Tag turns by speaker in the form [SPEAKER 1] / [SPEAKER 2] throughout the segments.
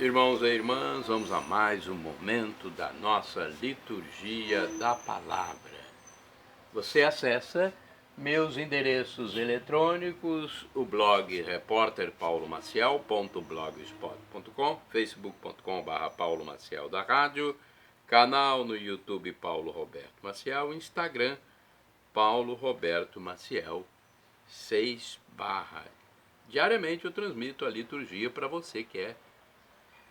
[SPEAKER 1] Irmãos e irmãs, vamos a mais um momento da nossa liturgia da palavra. Você acessa meus endereços eletrônicos, o blog repórterpaulomaciel.blogspot.com, facebook.com/Paulo Maciel da Rádio, canal no YouTube Paulo Roberto Maciel, Instagram Paulo Roberto Maciel 6 barra. Diariamente eu transmito a liturgia para você que é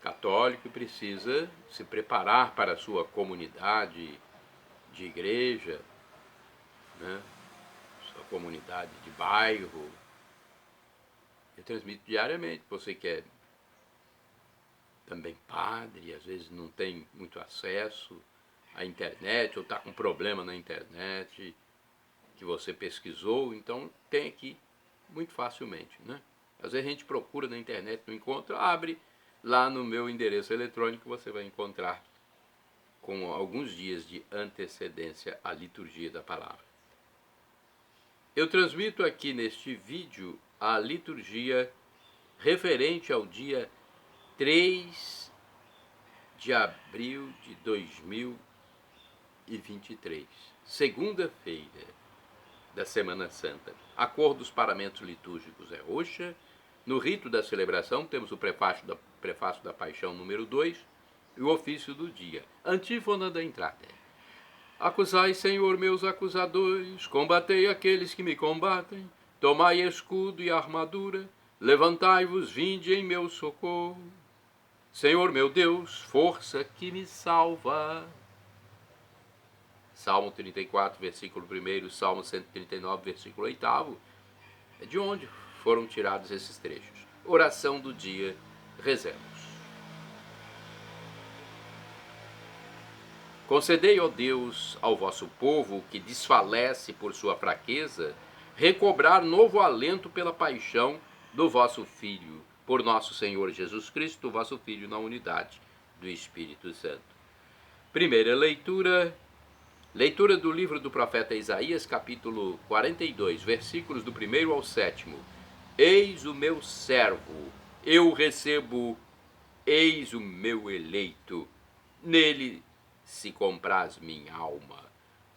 [SPEAKER 1] católico e precisa se preparar para a sua comunidade de igreja, né? Sua comunidade de bairro. Eu transmito diariamente. Você que é também padre, às vezes não tem muito acesso à internet, ou está com problema na internet que você pesquisou, então tem aqui muito facilmente, né? Às vezes a gente procura na internet, não encontra, abre lá no meu endereço eletrônico, você vai encontrar com alguns dias de antecedência a liturgia da palavra. Eu transmito aqui neste vídeo a liturgia referente ao dia 3 de abril de 2023, segunda-feira da Semana Santa. A cor dos paramentos litúrgicos é roxa. No rito da celebração temos o prefácio da Paixão número 2 e o ofício do dia. Antífona da entrada. Acusai, Senhor, meus acusadores, combatei aqueles que me combatem, tomai escudo e armadura, levantai-vos, vinde em meu socorro. Senhor meu Deus, força que me salva. Salmo 34, versículo 1, Salmo 139, versículo 8. É de onde foram tirados esses trechos. Oração do dia, rezemos. Concedei, ó Deus, ao vosso povo que desfalece por sua fraqueza, recobrar novo alento pela paixão do vosso Filho, por nosso Senhor Jesus Cristo, vosso Filho, na unidade do Espírito Santo. Primeira leitura. Leitura do livro do profeta Isaías, capítulo 42, versículos do 1 ao 7. Eis o meu servo, eu o recebo, eis o meu eleito, nele se compraz minha alma.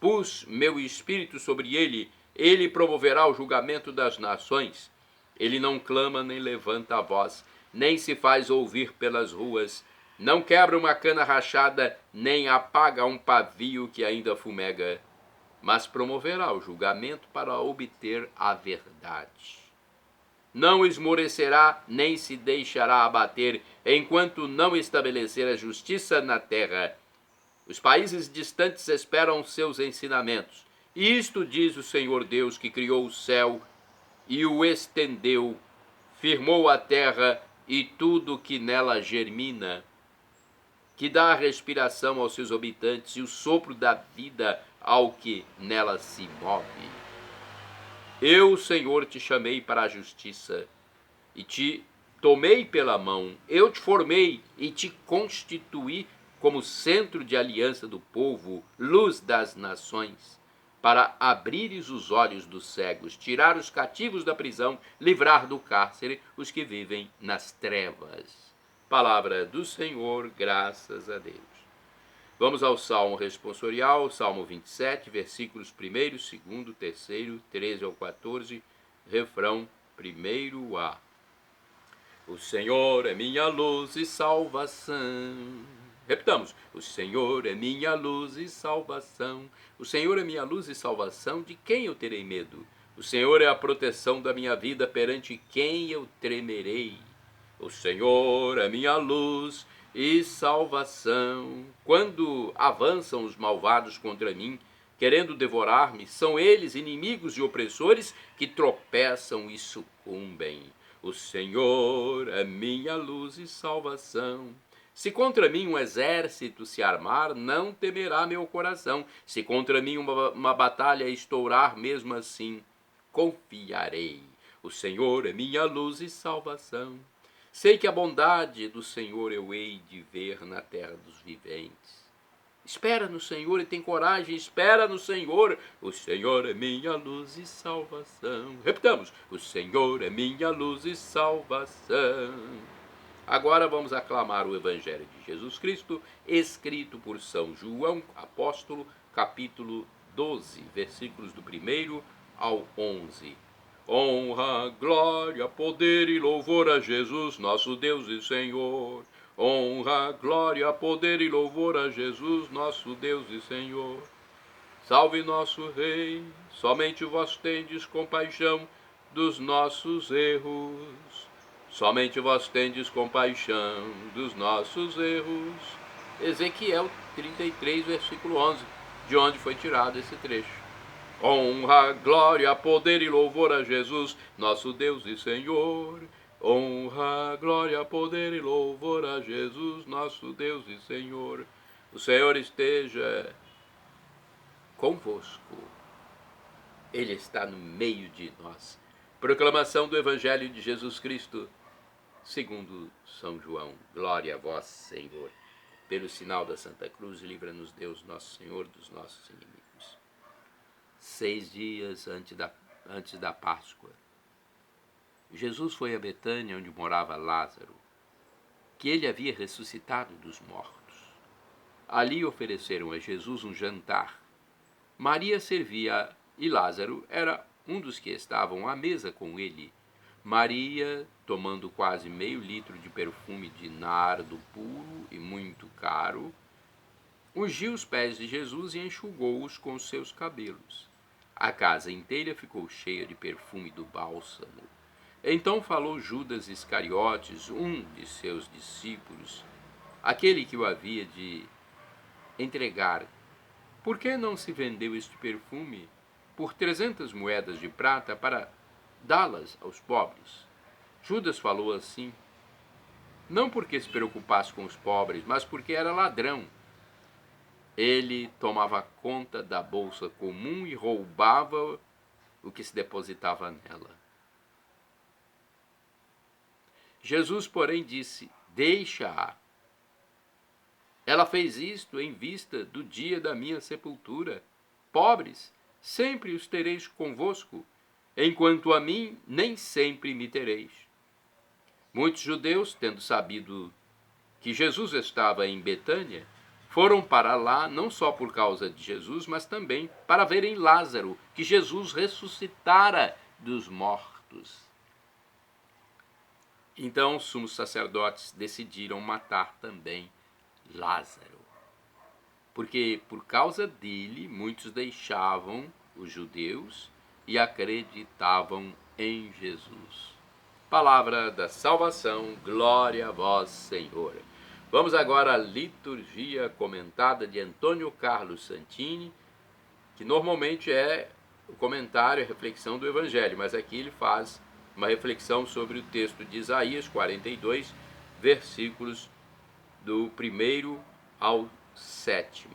[SPEAKER 1] Pus meu espírito sobre ele, ele promoverá o julgamento das nações. Ele não clama nem levanta a voz, nem se faz ouvir pelas ruas, não quebra uma cana rachada, nem apaga um pavio que ainda fumega, mas promoverá o julgamento para obter a verdade. Não esmorecerá, nem se deixará abater, enquanto não estabelecer a justiça na terra. Os países distantes esperam seus ensinamentos. Isto diz o Senhor Deus, que criou o céu e o estendeu, firmou a terra e tudo que nela germina, que dá a respiração aos seus habitantes e o sopro da vida ao que nela se move. Eu, Senhor, te chamei para a justiça e te tomei pela mão. Eu te formei e te constituí como centro de aliança do povo, luz das nações, para abrires os olhos dos cegos, tirar os cativos da prisão, livrar do cárcere os que vivem nas trevas. Palavra do Senhor, graças a Deus. Vamos ao Salmo responsorial, Salmo 27, versículos 1, 2, 3, 13 ao 14, refrão 1a. O Senhor é minha luz e salvação. Repitamos. O Senhor é minha luz e salvação. O Senhor é minha luz e salvação. De quem eu terei medo? O Senhor é a proteção da minha vida, perante quem eu tremerei? O Senhor é minha luz e salvação. Quando avançam os malvados contra mim, querendo devorar-me, são eles, inimigos e opressores, que tropeçam e sucumbem. O Senhor é minha luz e salvação. Se contra mim um exército se armar, não temerá meu coração. Se contra mim uma batalha estourar, mesmo assim confiarei. O Senhor é minha luz e salvação. Sei que a bondade do Senhor eu hei de ver na terra dos viventes. Espera no Senhor e tem coragem, espera no Senhor. O Senhor é minha luz e salvação. Repitamos. O Senhor é minha luz e salvação. Agora vamos aclamar o Evangelho de Jesus Cristo, escrito por São João, apóstolo, capítulo 12, versículos do 1º ao 11. Honra, glória, poder e louvor a Jesus, nosso Deus e Senhor. Honra, glória, poder e louvor a Jesus, nosso Deus e Senhor. Salve nosso Rei, somente vós tendes compaixão dos nossos erros. Somente vós tendes compaixão dos nossos erros. Ezequiel 33, versículo 11, de onde foi tirado esse trecho. Honra, glória, poder e louvor a Jesus, nosso Deus e Senhor. Honra, glória, poder e louvor a Jesus, nosso Deus e Senhor. O Senhor esteja convosco. Ele está no meio de nós. Proclamação do Evangelho de Jesus Cristo, segundo São João. Glória a vós, Senhor. Pelo sinal da Santa Cruz, livra-nos Deus, nosso Senhor, dos nossos inimigos. 6 dias antes da Páscoa, Jesus foi a Betânia, onde morava Lázaro, que ele havia ressuscitado dos mortos. Ali ofereceram a Jesus um jantar. Maria servia e Lázaro era um dos que estavam à mesa com ele. Maria, tomando quase meio litro de perfume de nardo puro e muito caro, ungiu os pés de Jesus e enxugou-os com os seus cabelos. A casa inteira ficou cheia de perfume do bálsamo. Então falou Judas Iscariotes, um de seus discípulos, aquele que o havia de entregar. Por que não se vendeu este perfume por 300 moedas de prata para dá-las aos pobres? Judas falou assim, não porque se preocupasse com os pobres, mas porque era ladrão. Ele tomava conta da bolsa comum e roubava o que se depositava nela. Jesus, porém, disse, deixa-a. Ela fez isto em vista do dia da minha sepultura. Pobres, sempre os tereis convosco, enquanto a mim nem sempre me tereis. Muitos judeus, tendo sabido que Jesus estava em Betânia, foram para lá não só por causa de Jesus, mas também para verem Lázaro, que Jesus ressuscitara dos mortos. Então os sumos sacerdotes decidiram matar também Lázaro, porque por causa dele muitos deixavam os judeus e acreditavam em Jesus. Palavra da salvação, glória a vós, Senhor. Vamos agora à liturgia comentada de Antônio Carlos Santini, que normalmente é o comentário, a reflexão do Evangelho, mas aqui ele faz uma reflexão sobre o texto de Isaías 42, versículos do 1º ao 7º.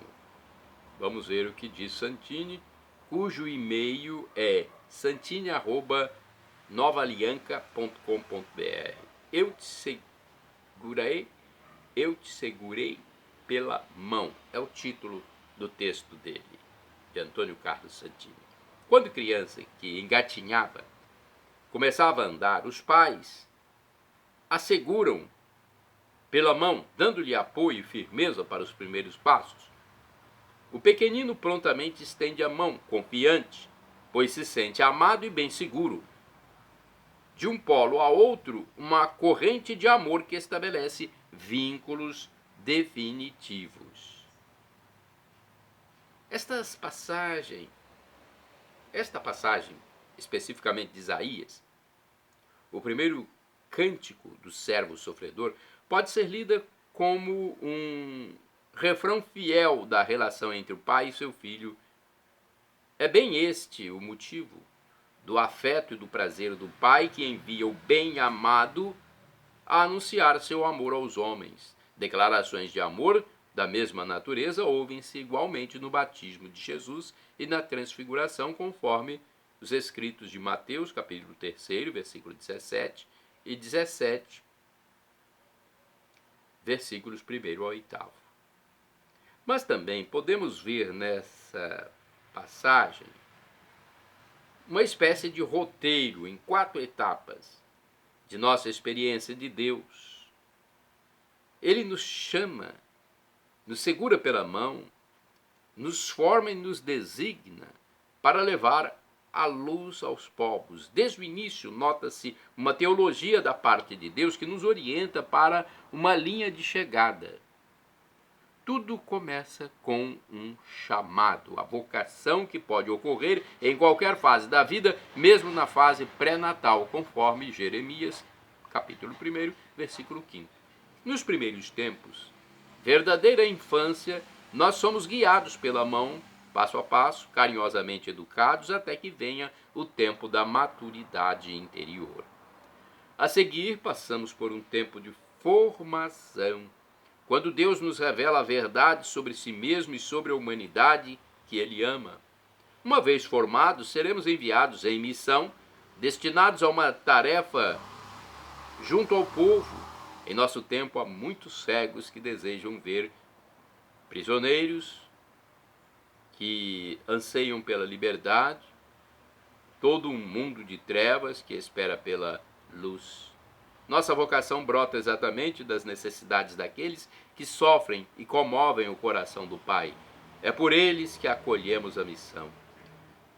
[SPEAKER 1] Vamos ver o que diz Santini, cujo e-mail é santini@novalianca.com.br. Eu te segurei pela mão. É o título do texto dele, de Antônio Carlos Santini. Quando criança que engatinhava, começava a andar, os pais a seguram pela mão, dando-lhe apoio e firmeza para os primeiros passos. O pequenino prontamente estende a mão, confiante, pois se sente amado e bem seguro. De um polo a outro, uma corrente de amor que estabelece vínculos definitivos. Esta passagem, especificamente de Isaías, o primeiro cântico do servo sofredor, pode ser lida como um refrão fiel da relação entre o pai e seu filho. É bem este o motivo do afeto e do prazer do pai que envia o bem-amado a anunciar seu amor aos homens. Declarações de amor da mesma natureza ouvem-se igualmente no batismo de Jesus e na transfiguração, conforme os escritos de Mateus, capítulo 3, versículo 17 e 17, versículos 1º ao 8º. Mas também podemos ver nessa passagem uma espécie de roteiro em 4 etapas de nossa experiência de Deus. Ele nos chama, nos segura pela mão, nos forma e nos designa para levar a luz aos povos. Desde o início, nota-se uma teologia da parte de Deus que nos orienta para uma linha de chegada. Tudo começa com um chamado, a vocação que pode ocorrer em qualquer fase da vida, mesmo na fase pré-natal, conforme Jeremias, capítulo 1, versículo 5. Nos primeiros tempos, verdadeira infância, nós somos guiados pela mão, passo a passo, carinhosamente educados, até que venha o tempo da maturidade interior. A seguir, passamos por um tempo de formação, quando Deus nos revela a verdade sobre si mesmo e sobre a humanidade que Ele ama. Uma vez formados, seremos enviados em missão, destinados a uma tarefa junto ao povo. Em nosso tempo, há muitos cegos que desejam ver prisioneiros, que anseiam pela liberdade, todo um mundo de trevas que espera pela luz. Nossa vocação brota exatamente das necessidades daqueles que sofrem e comovem o coração do Pai. É por eles que acolhemos a missão.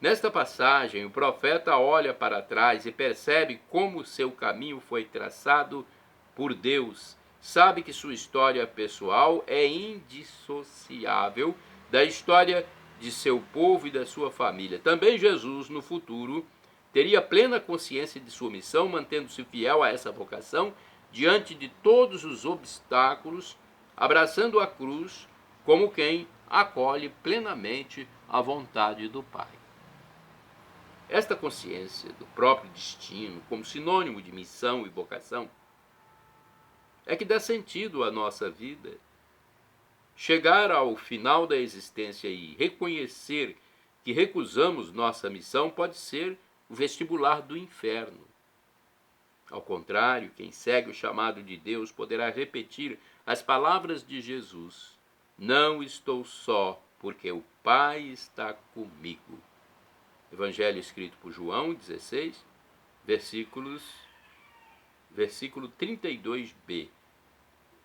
[SPEAKER 1] Nesta passagem, o profeta olha para trás e percebe como seu caminho foi traçado por Deus. Sabe que sua história pessoal é indissociável da história de seu povo e da sua família. Também Jesus, no futuro, teria plena consciência de sua missão, mantendo-se fiel a essa vocação diante de todos os obstáculos, abraçando a cruz como quem acolhe plenamente a vontade do Pai. Esta consciência do próprio destino, como sinônimo de missão e vocação, é que dá sentido à nossa vida. Chegar ao final da existência e reconhecer que recusamos nossa missão pode ser o vestibular do inferno. Ao contrário, quem segue o chamado de Deus poderá repetir as palavras de Jesus: não estou só, porque o Pai está comigo. Evangelho escrito por João 16, versículo 32b.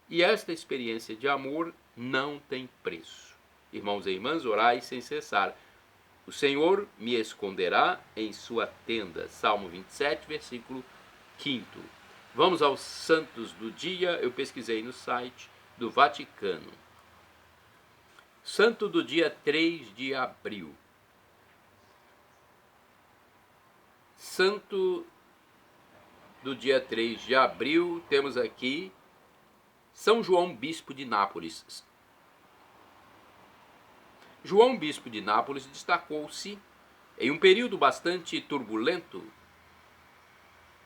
[SPEAKER 1] E esta experiência de amor não tem preço. Irmãos e irmãs, orai sem cessar. O Senhor me esconderá em sua tenda. Salmo 27, versículo 5. Vamos aos santos do dia. Eu pesquisei no site do Vaticano. Santo do dia 3 de abril. Santo do dia 3 de abril, temos aqui São João Bispo de Nápoles. João Bispo de Nápoles destacou-se em um período bastante turbulento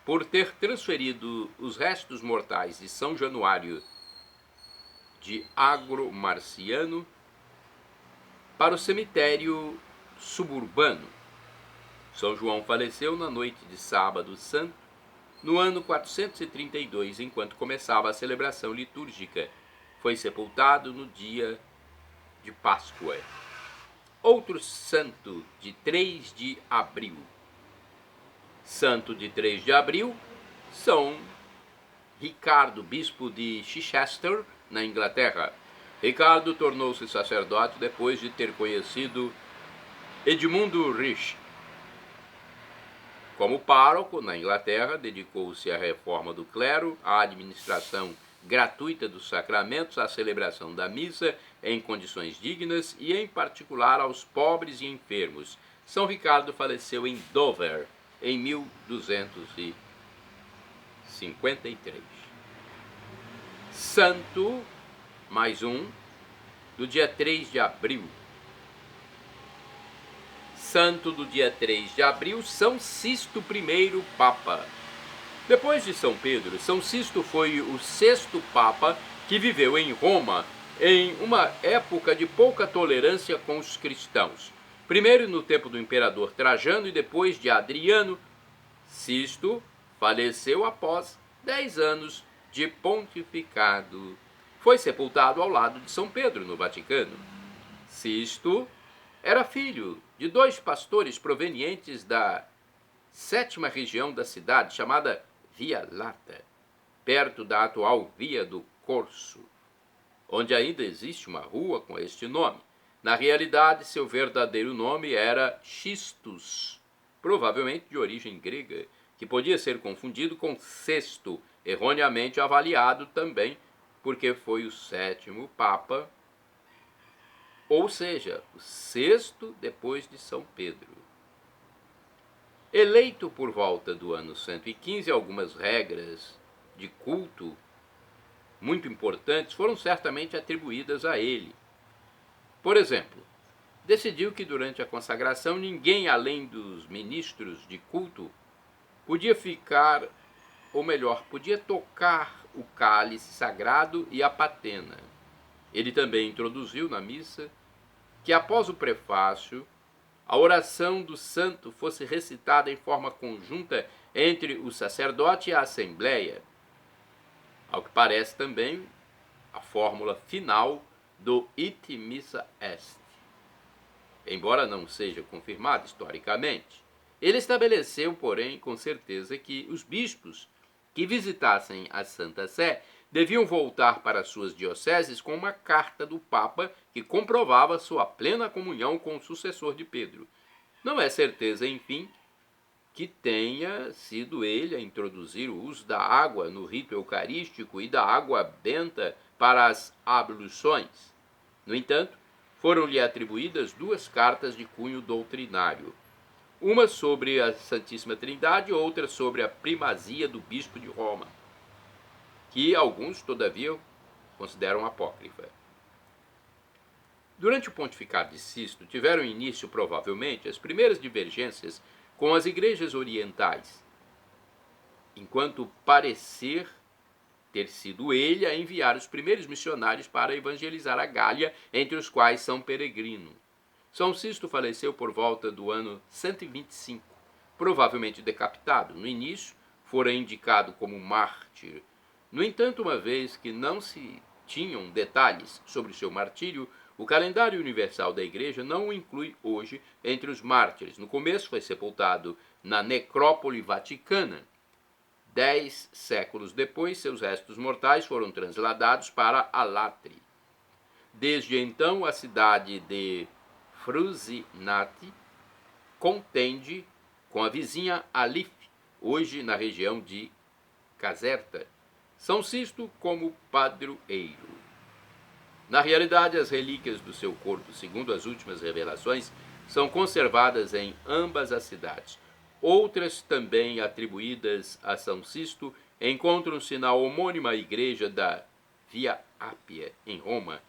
[SPEAKER 1] por ter transferido os restos mortais de São Januário de Agro Marciano para o cemitério suburbano. São João faleceu na noite de sábado santo, no ano 432, enquanto começava a celebração litúrgica. Foi sepultado no dia de Páscoa. Outro santo de 3 de abril. Santo de 3 de abril, São Ricardo, bispo de Chichester, na Inglaterra. Ricardo tornou-se sacerdote depois de ter conhecido Edmundo Rich. Como pároco na Inglaterra, dedicou-se à reforma do clero, à administração gratuita dos sacramentos, à celebração da missa em condições dignas e, em particular, aos pobres e enfermos. São Ricardo faleceu em Dover, em 1253. Santo, mais um, do dia 3 de abril. Santo do dia 3 de abril, São Sisto I Papa. Depois de São Pedro, São Sisto foi o 6º Papa que viveu em Roma em uma época de pouca tolerância com os cristãos. Primeiro no tempo do imperador Trajano e depois de Adriano. Sisto faleceu após 10 anos de pontificado. Foi sepultado ao lado de São Pedro, no Vaticano. Sisto era filho de 2 pastores provenientes da 7ª região da cidade, chamada Via Lata, perto da atual Via do Corso, onde ainda existe uma rua com este nome. Na realidade, seu verdadeiro nome era Xistos, provavelmente de origem grega, que podia ser confundido com Sexto, erroneamente avaliado também porque foi o 7º Papa, ou seja, o 6º depois de São Pedro. Eleito por volta do ano 115, algumas regras de culto muito importantes foram certamente atribuídas a ele. Por exemplo, decidiu que durante a consagração ninguém além dos ministros de culto podia ficar, ou melhor, podia tocar o cálice sagrado e a patena. Ele também introduziu na missa que após o prefácio, a oração do santo fosse recitada em forma conjunta entre o sacerdote e a assembleia. Ao que parece também a fórmula final do Ite Missa Est, embora não seja confirmado historicamente. Ele estabeleceu, porém, com certeza que os bispos que visitassem a Santa Sé deviam voltar para suas dioceses com uma carta do Papa que comprovava sua plena comunhão com o sucessor de Pedro. Não é certeza, enfim, que tenha sido ele a introduzir o uso da água no rito eucarístico e da água benta para as abluções. No entanto, foram-lhe atribuídas 2 cartas de cunho doutrinário, uma sobre a Santíssima Trindade e outra sobre a primazia do bispo de Roma, que alguns, todavia, consideram apócrifa. Durante o pontificado de Sisto, tiveram início, provavelmente, as primeiras divergências com as igrejas orientais, enquanto parecer ter sido ele a enviar os primeiros missionários para evangelizar a Gália, entre os quais São Peregrino. São Sisto faleceu por volta do ano 125, provavelmente decapitado. No início, fora indicado como mártir. No entanto, uma vez que não se tinham detalhes sobre seu martírio, o calendário universal da Igreja não o inclui hoje entre os mártires. No começo, foi sepultado na necrópole vaticana. 10 séculos depois, seus restos mortais foram transladados para Alatri. Desde então, a cidade de Frusinati contende com a vizinha Alif, hoje na região de Caserta, São Sisto como padroeiro. Na realidade, as relíquias do seu corpo, segundo as últimas revelações, são conservadas em ambas as cidades. Outras, também atribuídas a São Sisto, encontram-se na homônima igreja da Via Ápia, em Roma,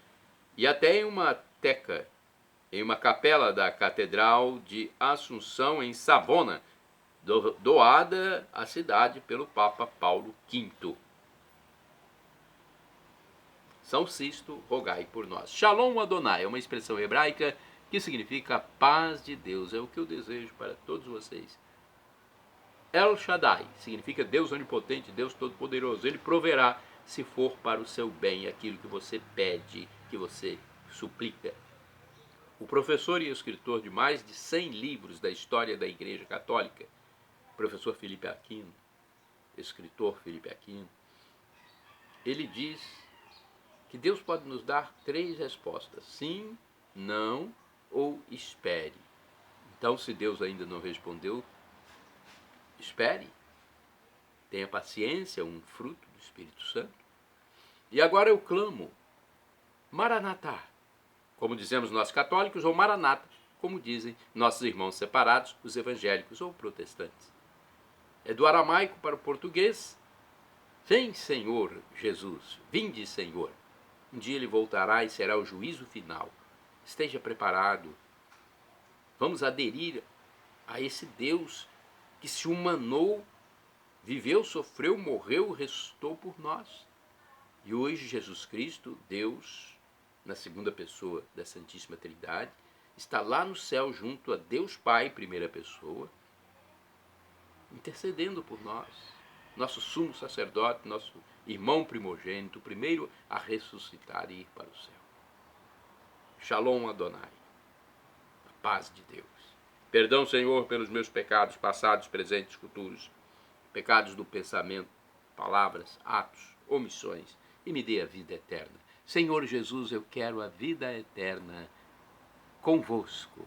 [SPEAKER 1] e até em uma teca, em uma capela da Catedral de Assunção, em Savona, doada à cidade pelo Papa Paulo V. São Sisto, rogai por nós. Shalom Adonai é uma expressão hebraica que significa paz de Deus. É o que eu desejo para todos vocês. El Shaddai significa Deus onipotente, Deus todo-poderoso. Ele proverá, se for para o seu bem, aquilo que você pede, que você suplica. O professor e escritor de mais de 100 livros da história da Igreja Católica, professor Felipe Aquino, escritor Felipe Aquino, ele diz que Deus pode nos dar 3 respostas: sim, não ou espere. Então, se Deus ainda não respondeu, espere, tenha paciência, um fruto do Espírito Santo. E agora eu clamo, Maranatá, como dizemos nós católicos, ou Maranata, como dizem nossos irmãos separados, os evangélicos ou protestantes. É do aramaico para o português: vem, Senhor Jesus, vinde, Senhor. Um dia ele voltará e será o juízo final. Esteja preparado. Vamos aderir a esse Deus que se humanou, viveu, sofreu, morreu, ressuscitou por nós. E hoje Jesus Cristo, Deus, na segunda pessoa da Santíssima Trindade, está lá no céu junto a Deus Pai, primeira pessoa, intercedendo por nós. Nosso sumo sacerdote, nosso irmão primogênito, o primeiro a ressuscitar e ir para o céu. Shalom Adonai, a paz de Deus. Perdão, Senhor, pelos meus pecados passados, presentes, futuros, pecados do pensamento, palavras, atos, omissões, e me dê a vida eterna. Senhor Jesus, eu quero a vida eterna convosco.